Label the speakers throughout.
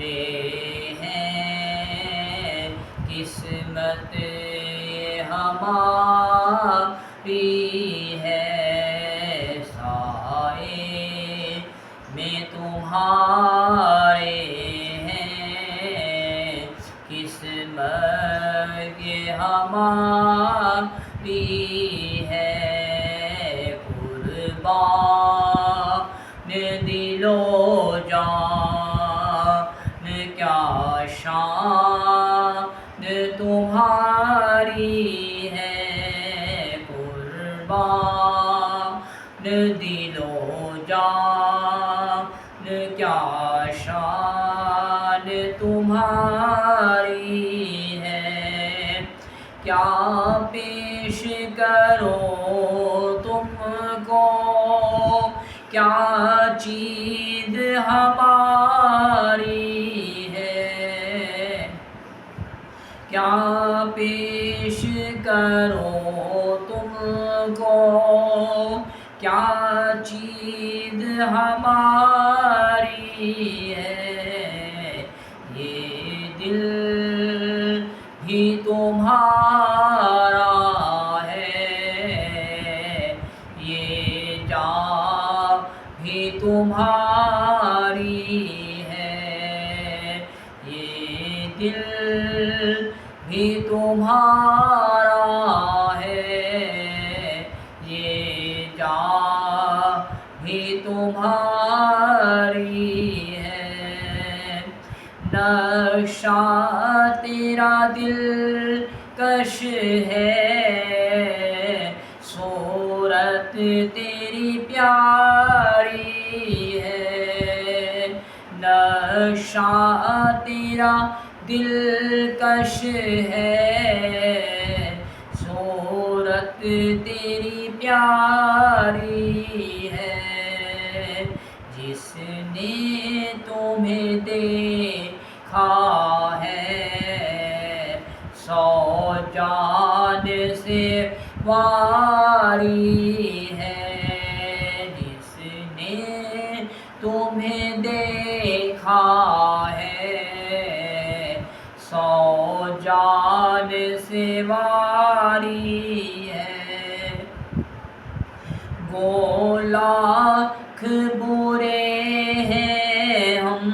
Speaker 1: ہیں قسمت یہ ہماری ہے، سائے میں تمہارے ہیں قسمت یہ ہماری ہے، قربان دل و جان کیا شان تمہاری ہے، قربان دل و جان کیا شان تمہاری ہے، کیا پیش کرو تم کو کیا چیز ہماری ہے، کیا پیش کرو تم کو کیا چیز ہماری ہے، یہ دل بھی تمہارا ہے، یہ جان بھی تمہاری ہے، یہ دل بھی تمہارا ہے، یہ جان بھی تمہاری ہے، نقشہ تیرا دل کش ہے، صورت تیری پیاری ہے، نقشہ تیرا دل کش ہے، صورت تیری پیاری ہے، جس نے تمہیں دیکھا ہے سو جان سے واری ہے، جس نے تمہیں دیکھا ہے سو جان سے واری ہے، گو لاکھ برے ہیں ہم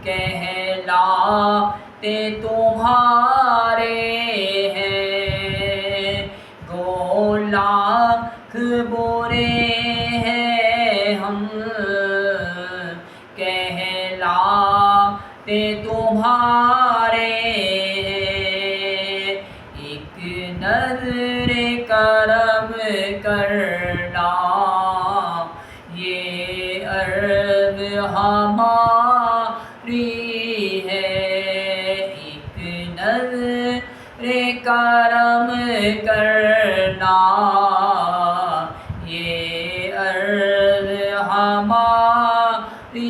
Speaker 1: کہلاتے تمہارے ہیں، گو لاکھ برے ہیں ہم کہلاتے تمہارے ہیں، ایک نظر کرم کرنا یہ عرض ہماری ہے، ایک نظر کرم کرنا یہ عرض ہماری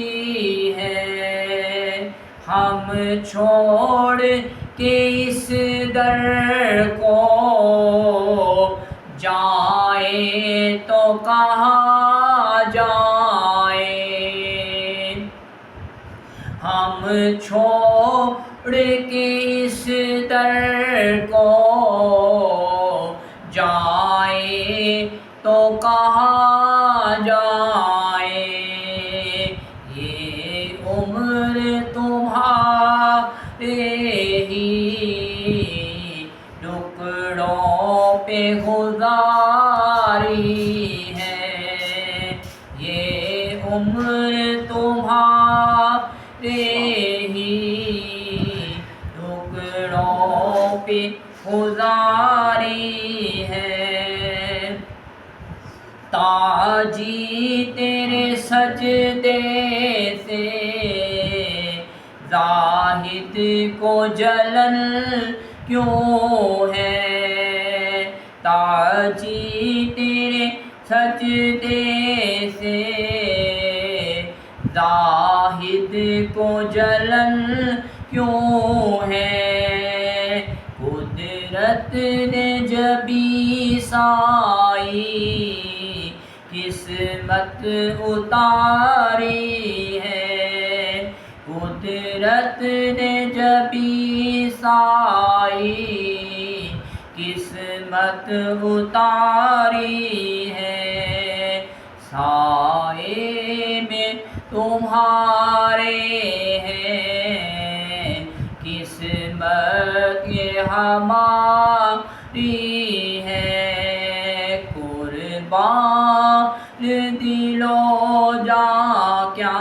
Speaker 1: ہے، ہم چھوڑ کے اس در کو جائیں تو کہاں جائیں، ہم چھوڑ کے اس در کو جائیں تو کہاں جائیں، یہ عمر تمہارے ہی ٹکڑوں پہ گزاری ہے، یہ عمر تمہارے ہی ٹکڑوں پہ گزاری ہے، تاجی تیرے سجدے سے زاہد کو جلن کیوں ہے، تاجی تیرے سجدے سے زاہد کو جلن کیوں ہے، قدرت نے جبھی سائی قسمت اتاری ہے، قدرت نے جبھی سائی قسمت اتاری ہے، سائے میں تمہارے ہیں قسمت یہ ہماری ہے، قربان دل و جاں کیا